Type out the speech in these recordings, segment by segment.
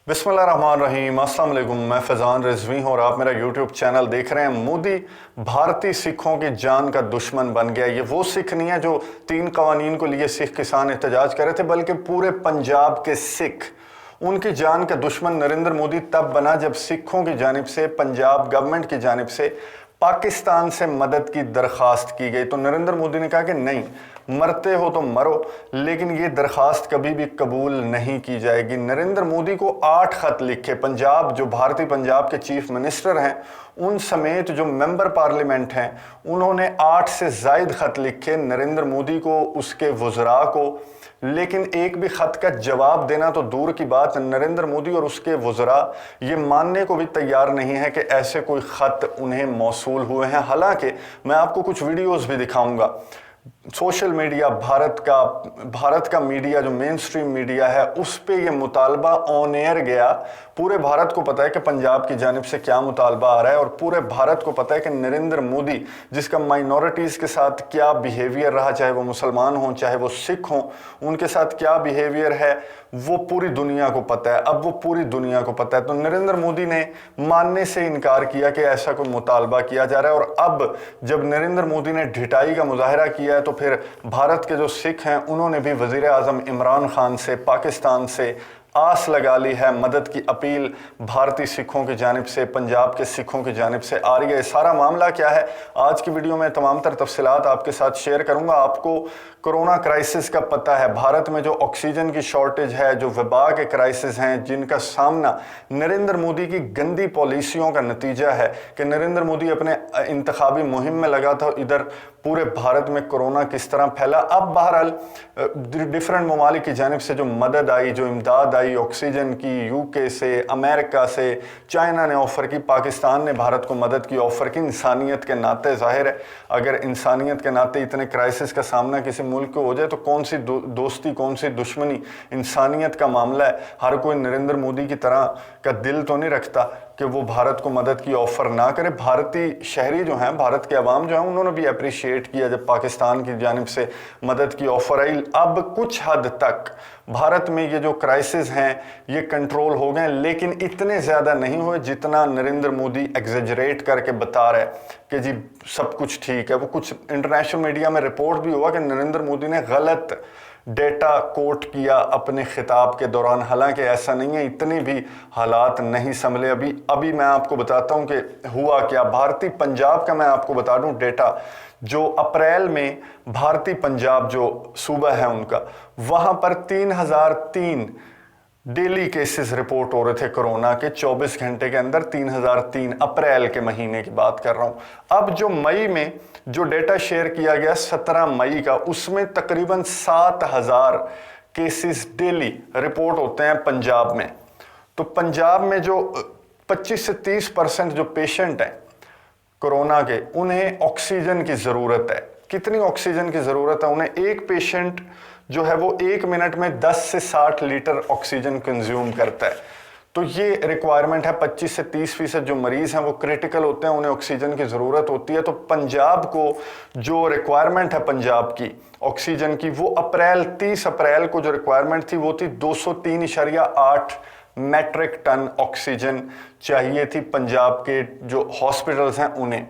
बिस्मिल्लाहिर्रहमानिर्रहीम, अस्सलाम वालेकुम। मैं फैज़ान रिजवी हूँ और आप मेरा यूट्यूब चैनल देख रहे हैं। मोदी भारतीय सिखों की जान का दुश्मन बन गया। ये वो सिख नहीं है जो 3 कवानीन को लिए सिख किसान एहतजाज कर रहे थे, बल्कि पूरे पंजाब के सिख उनकी जान का दुश्मन नरेंद्र मोदी तब बना जब सिखों की जानिब से, पंजाब गवर्नमेंट की जानिब से पाकिस्तान से मदद की दरख्वास्त की गई। तो नरेंद्र मोदी ने कहा कि नहीं, मरते हो तो मरो, लेकिन ये दरख्वास्त कभी भी कबूल नहीं की जाएगी। नरेंद्र मोदी को 8 खत लिखे पंजाब, जो भारतीय पंजाब के चीफ मिनिस्टर हैं उन समेत जो मेंबर पार्लियामेंट हैं, उन्होंने 8 से ज़ायद खत लिखे नरेंद्र मोदी को, उसके वज़रा को, लेकिन एक भी खत का जवाब देना तो दूर की बात, नरेंद्र मोदी और उसके वज़रा ये मानने को भी तैयार नहीं है कि ऐसे कोई खत उन्हें मौसूल हुए हैं। हालांकि मैं आपको कुछ वीडियोस भी दिखाऊंगा। सोशल मीडिया, भारत का मीडिया, जो मेन स्ट्रीम मीडिया है, उस पे ये मुतालबा ऑन एयर गया। पूरे भारत को पता है कि पंजाब की जानिब से क्या मुतालबा आ रहा है, और पूरे भारत को पता है कि नरेंद्र मोदी, जिसका माइनॉरिटीज़ के साथ क्या बिहेवियर रहा, चाहे वो मुसलमान हों चाहे वो सिख हों, उनके साथ क्या बिहेवियर है वो पूरी दुनिया को पता है। अब वो पूरी दुनिया को पता है। तो नरेंद्र मोदी ने मानने से इनकार किया कि ऐसा कोई मुतालबा किया जा रहा है। और अब जब नरेंद्र मोदी ने ढिठाई का मुजाहरा किया है, तो फिर भारत के जो सिख हैं उन्होंने भी वज़ीर आज़म इमरान खान से, पाकिस्तान से आस लगा ली है। मदद की अपील भारतीय सिखों की जानिब से, पंजाब के सिखों की जानिब से आ रही है। सारा मामला क्या है, आज की वीडियो में तमाम तर तफसीलात आपके साथ शेयर करूंगा। आपको कोरोना क्राइसिस का पता है, भारत में जो ऑक्सीजन की शॉर्टेज है, जो वबा के क्राइसिस हैं, जिनका सामना नरेंद्र मोदी की गंदी पॉलिसियों का नतीजा है कि नरेंद्र मोदी अपने इंतखाबी मुहिम में लगा था, इधर पूरे भारत में कोरोना किस तरह फैला। अब बहरहाल डिफरेंट ममालिक की जानिब से जो मदद आई, जो इमदाद आई ऑक्सीजन की, यूके से, अमेरिका से, चाइना ने ऑफ़र की, पाकिस्तान ने भारत को मदद की ऑफ़र की। इंसानियत के नाते ज़ाहिर है, अगर इंसानियत के नाते इतने क्राइसिस का सामना किसी मुल्क को हो जाए तो कौन सी दोस्ती, कौन सी दुश्मनी, इंसानियत का मामला है। हर कोई नरेंद्र मोदी की तरह का दिल तो नहीं रखता कि वो भारत को मदद की ऑफ़र ना करे। भारतीय शहरी जो हैं, भारत के अवाम जो हैं, उन्होंने भी अप्रिशिएट किया जब पाकिस्तान की जानिब से मदद की ऑफ़र आई। अब कुछ हद तक भारत में ये जो क्राइसिस हैं ये कंट्रोल हो गए, लेकिन इतने ज़्यादा नहीं हुए जितना नरेंद्र मोदी एग्जेजरेट करके बता रहे कि जी सब कुछ ठीक है। वो कुछ इंटरनेशनल मीडिया में रिपोर्ट भी हुआ कि नरेंद्र मोदी ने गलत डेटा कोट किया अपने खिताब के दौरान। हालांकि ऐसा नहीं है, इतने भी हालात नहीं संभले। अभी मैं आपको बताता हूं कि हुआ क्या। भारतीय पंजाब का मैं आपको बता दूं डेटा, जो अप्रैल में भारतीय पंजाब जो सूबा है उनका, वहां पर 3003 डेली केसेस रिपोर्ट हो रहे थे कोरोना के। 24 घंटे के अंदर 3003, अप्रैल के महीने की बात कर रहा हूं। अब जो मई में जो डेटा शेयर किया गया 17 मई का, उसमें तकरीबन 7000 केसेस डेली रिपोर्ट होते हैं पंजाब में। तो पंजाब में जो 25 से 30% जो पेशेंट हैं कोरोना के, उन्हें ऑक्सीजन की ज़रूरत है। कितनी ऑक्सीजन की ज़रूरत है उन्हें? एक पेशेंट जो है वो 1 मिनट में 10 से 60 लीटर ऑक्सीजन कंज्यूम करता है। तो ये रिक्वायरमेंट है। 25 से 30% जो मरीज़ हैं वो क्रिटिकल होते हैं, उन्हें ऑक्सीजन की ज़रूरत होती है। तो पंजाब को जो रिक्वायरमेंट है पंजाब की ऑक्सीजन की, वो 30 अप्रैल को जो रिक्वायरमेंट थी वो थी 203.8 मैट्रिक टन ऑक्सीजन चाहिए थी पंजाब के जो हॉस्पिटल्स हैं उन्हें।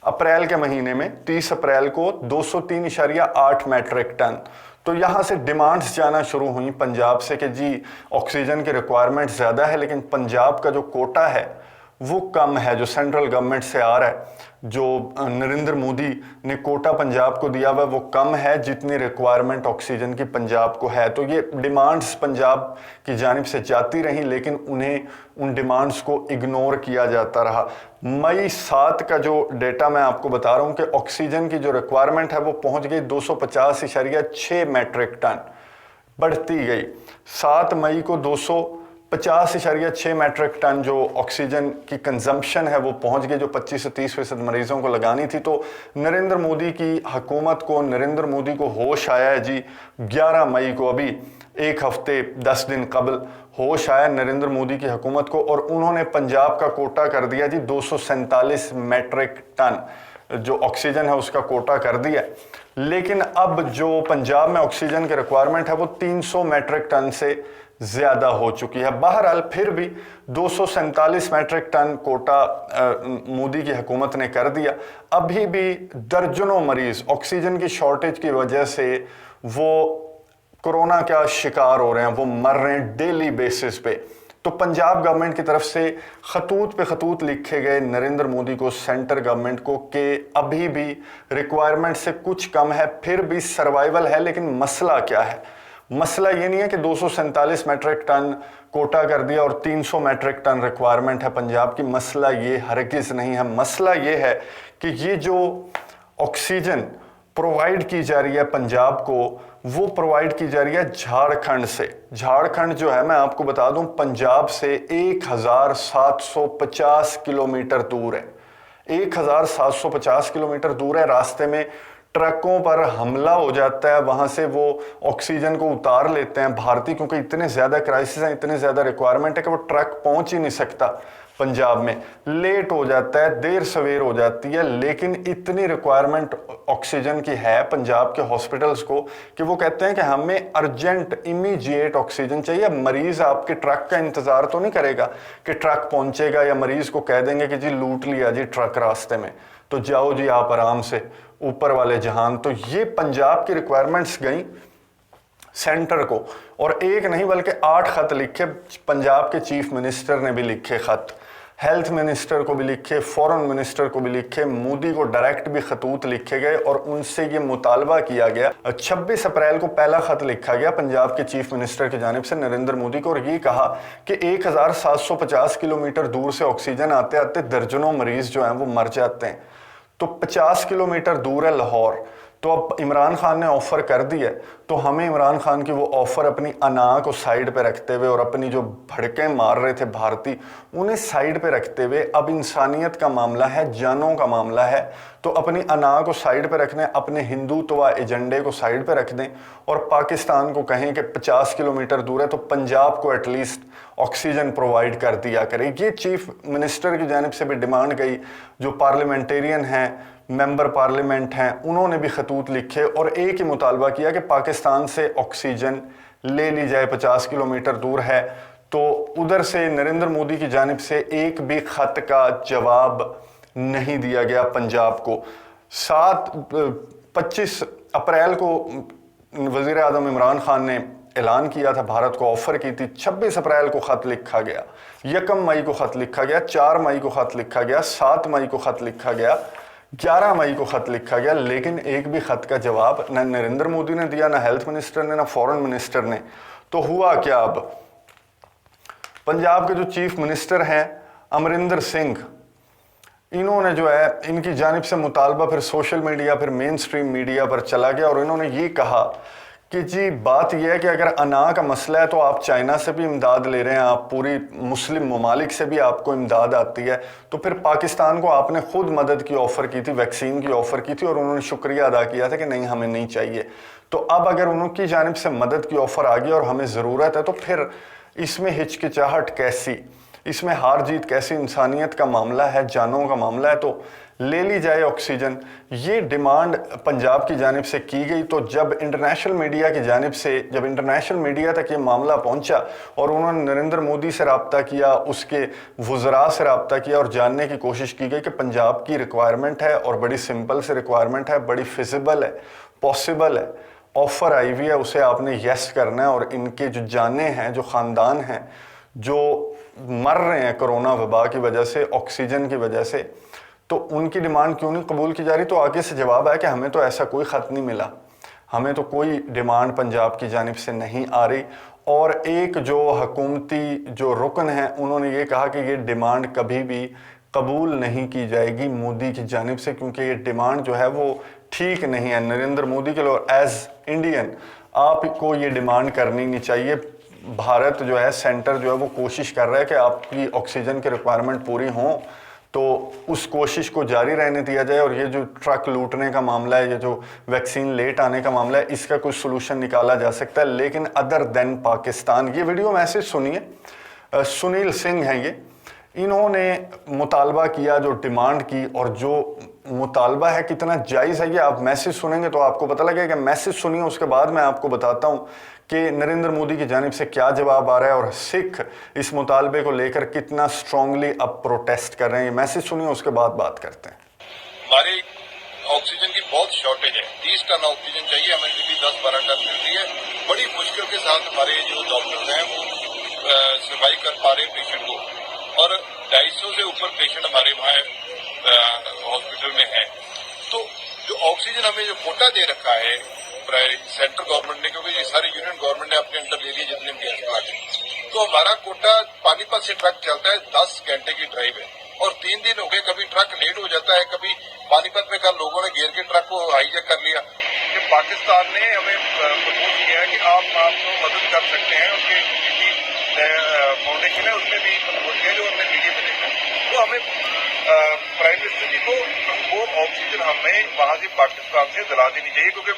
अप्रैल के महीने में 30 अप्रैल को 203.8 मैट्रिक टन। तो यहाँ से डिमांड्स जाना शुरू हुई पंजाब से कि जी ऑक्सीजन की रिक्वायरमेंट ज़्यादा है, लेकिन पंजाब का जो कोटा है वो कम है, जो सेंट्रल गवर्नमेंट से आ रहा है, जो नरेंद्र मोदी ने कोटा पंजाब को दिया हुआ वो कम है जितनी रिक्वायरमेंट ऑक्सीजन की पंजाब को है। तो ये डिमांड्स पंजाब की जानिब से जाती रहीं, लेकिन उन्हें उन डिमांड्स को इग्नोर किया जाता रहा। मई 7 का जो डेटा मैं आपको बता रहा हूँ कि ऑक्सीजन की जो रिक्वायरमेंट है वो पहुँच गई 250.6 मैट्रिक टन, बढ़ती गई। 7 मई को 250.6 मैट्रिक टन जो ऑक्सीजन की कंजम्पशन है वो पहुंच गई, जो 25 से 30% मरीजों को लगानी थी। तो नरेंद्र मोदी की हुकूमत को, नरेंद्र मोदी को होश आया है जी 11 मई को, अभी 1 हफ्ते 10 दिन कबल होश आया नरेंद्र मोदी की हुकूमत को, और उन्होंने पंजाब का कोटा कर दिया जी 247 मैट्रिक टन जो ऑक्सीजन है उसका कोटा कर दिया। लेकिन अब जो पंजाब में ऑक्सीजन की रिक्वायरमेंट है वो 300 मैट्रिक टन से ज़्यादा हो चुकी है। बहरहाल फिर भी 247 मैट्रिक टन कोटा मोदी की हुकूमत ने कर दिया। अभी भी दर्जनों मरीज़ ऑक्सीजन की शॉर्टेज की वजह से वो कोरोना का शिकार हो रहे हैं, वो मर रहे हैं डेली बेसिस पे। तो पंजाब गवर्नमेंट की तरफ से खतूत पे खतूत लिखे गए नरेंद्र मोदी को, सेंटर गवर्नमेंट को, कि अभी भी रिक्वायरमेंट से कुछ कम है, फिर भी सर्वाइवल है। लेकिन मसला क्या है? मसला ये नहीं है कि 247 मैट्रिक टन कोटा कर दिया और 300 मैट्रिक टन रिक्वायरमेंट है पंजाब की। मसला ये हरगिज़ नहीं है। मसला ये है कि ये जो ऑक्सीजन प्रोवाइड की जा रही है पंजाब को, वो प्रोवाइड की जा रही है झारखंड से। झारखंड जो है, मैं आपको बता दूं, पंजाब से 1750 किलोमीटर दूर है। 1750 किलोमीटर दूर है। रास्ते में ट्रकों पर हमला हो जाता है, वहां से वो ऑक्सीजन को उतार लेते हैं भारतीय, क्योंकि इतने ज़्यादा क्राइसिस हैं, इतने ज़्यादा रिक्वायरमेंट है कि वो ट्रक पहुंच ही नहीं सकता पंजाब में। लेट हो जाता है, देर सवेर हो जाती है, लेकिन इतनी रिक्वायरमेंट ऑक्सीजन की है पंजाब के हॉस्पिटल्स को कि वो कहते हैं कि हमें अर्जेंट इमीडिएट ऑक्सीजन चाहिए। मरीज आपके ट्रक का इंतजार तो नहीं करेगा कि ट्रक पहुंचेगा, या मरीज को कह देंगे कि जी लूट लिया जी ट्रक रास्ते में, तो जाओ जी आप आराम से ऊपर वाले जहान। तो ये पंजाब की रिक्वायरमेंट्स गई सेंटर को, और एक नहीं बल्कि 8 खत लिखे। पंजाब के चीफ मिनिस्टर ने भी लिखे खत, हेल्थ मिनिस्टर को भी लिखे, फॉरेन मिनिस्टर को भी लिखे, मोदी को डायरेक्ट भी खतूत लिखे गए और उनसे ये मुतालबा किया गया। 26 अप्रैल को पहला खत लिखा गया पंजाब के चीफ मिनिस्टर की जानिब से नरेंद्र मोदी को, और ये कहा कि 1750 किलोमीटर दूर से ऑक्सीजन आते आते दर्जनों मरीज जो हैं वो मर जाते हैं। तो 50 किलोमीटर दूर है लाहौर। तो अब इमरान खान ने ऑफर कर दी है, तो हमें इमरान खान की वो ऑफर अपनी अना को साइड पे रखते हुए और अपनी जो भड़कें मार रहे थे भारतीय, उन्हें साइड पे रखते हुए, अब इंसानियत का मामला है, जानों का मामला है, तो अपनी अना को साइड पे रखने, अपने हिंदुत्व एजेंडे को साइड पे रख दें और पाकिस्तान को कहें कि 50 किलोमीटर दूर है तो पंजाब को एटलीस्ट ऑक्सीजन प्रोवाइड कर दिया करे। ये चीफ मिनिस्टर की जानिब से भी डिमांड गई। जो पार्लियामेंटेरियन हैं, मेंबर पार्लियामेंट हैं, उन्होंने भी खतूत लिखे और एक ही मुतालबा किया कि पाकिस्तान से ऑक्सीजन ले ली जाए। 50 किलोमीटर दूर है, तो उधर से नरेंद्र मोदी की जानिब से एक भी खत का जवाब नहीं दिया गया पंजाब को। 25 अप्रैल को वज़ीर आज़म इमरान खान ने ऐलान किया था, भारत को ऑफर की थी। 26 अप्रैल को खत लिखा गया, 1 मई को खत लिखा गया, 4 मई को खत लिखा गया, 7 मई को खत लिखा गया, 11 मई को खत लिखा गया, लेकिन एक भी खत का जवाब न नरेंद्र मोदी ने दिया, ना हेल्थ मिनिस्टर ने, ना फॉरेन मिनिस्टर ने। तो हुआ क्या? अब पंजाब के जो चीफ मिनिस्टर हैं अमरिंदर सिंह, इन्होंने जो है, इनकी जानिब से मुतालबा फिर सोशल मीडिया, फिर मेन स्ट्रीम मीडिया पर चला गया और इन्होंने ये कहा कि जी बात यह है कि अगर अना का मसला है तो आप चाइना से भी इमदाद ले रहे हैं, आप पूरी मुस्लिम ममालिक से भी आपको इमदाद आती है, तो फिर पाकिस्तान को आपने खुद मदद की ऑफ़र की थी, वैक्सीन की ऑफ़र की थी और उन्होंने शुक्रिया अदा किया था कि नहीं हमें नहीं चाहिए। तो अब अगर उनकी जानिब से मदद की ऑफ़र आ गई और हमें ज़रूरत है, तो फिर इसमें हिचकिचाहट कैसी, इसमें हार जीत कैसी? इंसानियत का मामला है, जानों का मामला है, तो ले ली जाए ऑक्सीजन। ये डिमांड पंजाब की जानिब से की गई। तो जब इंटरनेशनल मीडिया की जानिब से, जब इंटरनेशनल मीडिया तक ये मामला पहुंचा और उन्होंने नरेंद्र मोदी से रब्ता किया, उसके वज़रा से रब्ता किया और जानने की कोशिश की गई कि पंजाब की रिक्वायरमेंट है और बड़ी सिंपल से रिक्वायरमेंट है, बड़ी फिजिबल है, पॉसिबल है, ऑफ़र आई हुई है, उसे आपने यस करना है, और इनके जो जाने हैं, जो ख़ानदान हैं जो मर रहे हैं कोरोना वबा की वजह से, ऑक्सीजन की वजह से, तो उनकी डिमांड क्यों नहीं कबूल की जा रही? तो आगे से जवाब है कि हमें तो ऐसा कोई ख़त नहीं मिला, हमें तो कोई डिमांड पंजाब की जानिब से नहीं आ रही। और एक जो हुकूमती जो रुकन है, उन्होंने ये कहा कि ये डिमांड कभी भी कबूल नहीं की जाएगी मोदी की जानिब से, क्योंकि ये डिमांड जो है वो ठीक नहीं है नरेंद्र मोदी के लिए। एज इंडियन आपको ये डिमांड करनी नहीं चाहिए। भारत जो है, सेंटर जो है वो कोशिश कर रहा है कि आपकी ऑक्सीजन की रिक्वायरमेंट पूरी हों, तो उस कोशिश को जारी रहने दिया जाए। और ये जो ट्रक लूटने का मामला है, ये जो वैक्सीन लेट आने का मामला है, इसका कोई सोल्यूशन निकाला जा सकता है, लेकिन अदर देन पाकिस्तान। ये वीडियो मैसेज सुनिए, सुनील सिंह हैं ये, इन्होंने मुतालबा किया, जो डिमांड की और जो मुतालबा है कितना जायज़ है ये आप मैसेज सुनेंगे तो आपको पता लगेगा। मैसेज सुनिए, उसके बाद मैं आपको बताता हूँ कि नरेंद्र मोदी की जानिब से क्या जवाब आ रहा है और सिख इस मुतालबे को लेकर कितना स्ट्रांगली अब प्रोटेस्ट कर रहे हैं। ये मैसेज सुनिए, उसके बाद बात करते हैं। हमारे ऑक्सीजन की बहुत शॉर्टेज है, 30 टन ऑक्सीजन चाहिए, हमें भी 10-12 टन मिल रही है। बड़ी मुश्किल के साथ हमारे जो डॉक्टर्स हैं वो सर्वाइव कर पा रहे हैं पेशेंट को, और 250 से ऊपर पेशेंट हमारे वहाँ हॉस्पिटल में है। तो जो ऑक्सीजन हमें जो कोटा दे रखा है सेंट्रल गवर्नमेंट ने, क्योंकि ये सारी यूनियन गवर्नमेंट ने अपने अंडर ले लिया जितने भी गैस प्लांट है, तो हमारा कोटा पानीपत से ट्रक चलता है, 10 घंटे की ड्राइव है, और 3 दिन हो गए, कभी ट्रक लेट हो जाता है, कभी पानीपत में कल लोगों ने घेर के ट्रक को हाईजैक कर लिया। कि पाकिस्तान ने हमें प्रपोज किया है कि आप तो मदद कर सकते हैं, उसके फाउंडेशन है उसमें भी प्रपोज किया जो हमने मीडिया में देखा। तो हमें प्राइम मिनिस्टर जी को वो ऑक्सीजन हमें वहाँ से पाकिस्तान से दिला देनी चाहिए, क्योंकि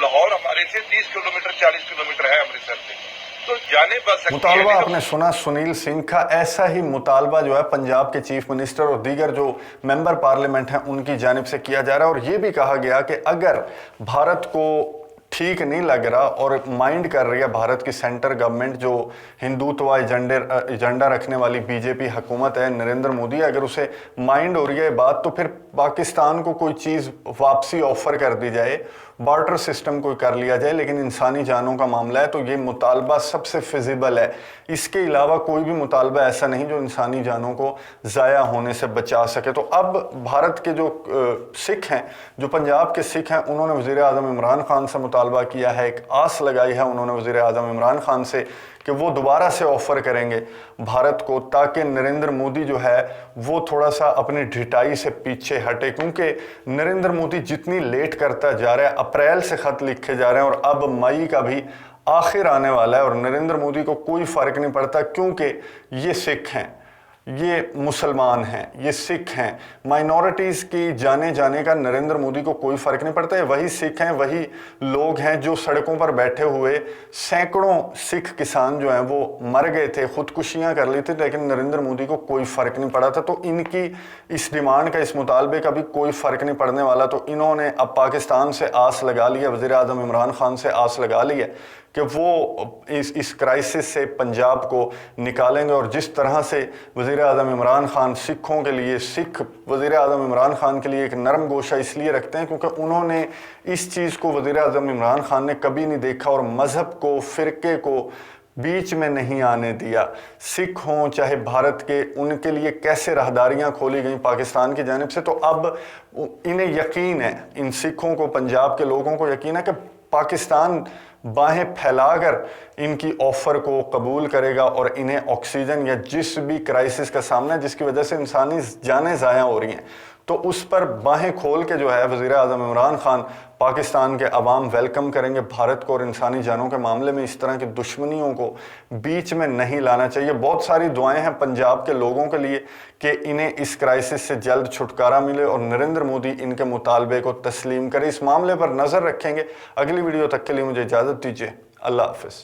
लाहौर हमारे से 30 किलोमीटर 40 किलोमीटर है अमृतसर से, तो जाने बच सकती है। मुतालबा आपने सुना सुनील सिंह का। ऐसा ही मुतालबा जो है पंजाब के चीफ मिनिस्टर और दीगर जो मेंबर पार्लियामेंट हैं उनकी जानिब से किया जा रहा है, और ये भी कहा गया कि अगर भारत को ठीक नहीं लग रहा और माइंड कर रही है भारत की सेंटर गवर्नमेंट, जो हिंदुत्व एजेंडा रखने वाली बीजेपी हुकूमत है, नरेंद्र मोदी, अगर उसे माइंड हो रही है बात, तो फिर पाकिस्तान को कोई चीज़ वापसी ऑफर कर दी जाए, बार्टर सिस्टम कोई कर लिया जाए, लेकिन इंसानी जानों का मामला है तो ये मुतालबा सबसे फिजिबल है। इसके अलावा कोई भी मुतालबा ऐसा नहीं जो इंसानी जानों को ज़ाया होने से बचा सके। तो अब भारत के जो सिख हैं, जो पंजाब के सिख हैं, उन्होंने वज़ीर आज़म इमरान खान से मुतालबा किया है, एक आस लगाई है उन्होंने वज़ीर आज़म इमरान खान से कि वो दोबारा से ऑफ़र करेंगे भारत को, ताकि नरेंद्र मोदी जो है वो थोड़ा सा अपनी ढिठाई से पीछे हटे, क्योंकि नरेंद्र मोदी जितनी लेट करता जा रहा है, अप्रैल से ख़त लिखे जा रहे हैं और अब मई का भी आखिर आने वाला है, और नरेंद्र मोदी को कोई फ़र्क नहीं पड़ता, क्योंकि ये सिख हैं, ये मुसलमान हैं, ये सिख हैं, माइनॉरिटीज़ की जाने का नरेंद्र मोदी को कोई फ़र्क नहीं पड़ता है। वही सिख हैं, वही लोग हैं जो सड़कों पर बैठे हुए सैकड़ों सिख किसान जो हैं वो मर गए थे, ख़ुदकुशियाँ कर ली थी, लेकिन नरेंद्र मोदी को कोई फ़र्क नहीं पड़ा था। तो इनकी इस डिमांड का, इस मुतालबे का भी कोई फ़र्क नहीं पड़ने वाला। तो इन्होंने अब पाकिस्तान से आस लगा ली है, वज़ीर आज़म इमरान खान से आस लगा ली है कि वो इस क्राइसिस से पंजाब को निकालेंगे। और जिस तरह से वज़ीर आज़म इमरान खान सिखों के लिए, सिख वज़ीर आज़म इमरान खान के लिए एक नरम गोशा इसलिए रखते हैं क्योंकि उन्होंने इस चीज़ को, वज़ीर आज़म इमरान खान ने कभी नहीं देखा और मज़हब को, फ़िरके को बीच में नहीं आने दिया। सिख हों चाहे भारत के, उनके लिए कैसे राहदारियाँ खोली गई पाकिस्तान की जानिब से। तो अब इन्हें यकीन है, इन सिखों को, पंजाब के लोगों को यकीन है कि पाकिस्तान बाहें फैलाकर इनकी ऑफ़र को कबूल करेगा और इन्हें ऑक्सीजन या जिस भी क्राइसिस का सामना है जिसकी वजह से इंसानी जानें ज़ाया हो रही हैं, तो उस पर बाहें खोल के जो है वज़ीर आज़म इमरान खान, पाकिस्तान के अवाम वेलकम करेंगे भारत को। और इंसानी जानों के मामले में इस तरह की दुश्मनियों को बीच में नहीं लाना चाहिए। बहुत सारी दुआएं हैं पंजाब के लोगों के लिए कि इन्हें इस क्राइसिस से जल्द छुटकारा मिले और नरेंद्र मोदी इनके मुतालबे को तस्लीम करे। इस मामले पर नज़र रखेंगे। अगली वीडियो तक के लिए मुझे इजाज़त दीजिए। अल्लाह हाफ़िज़।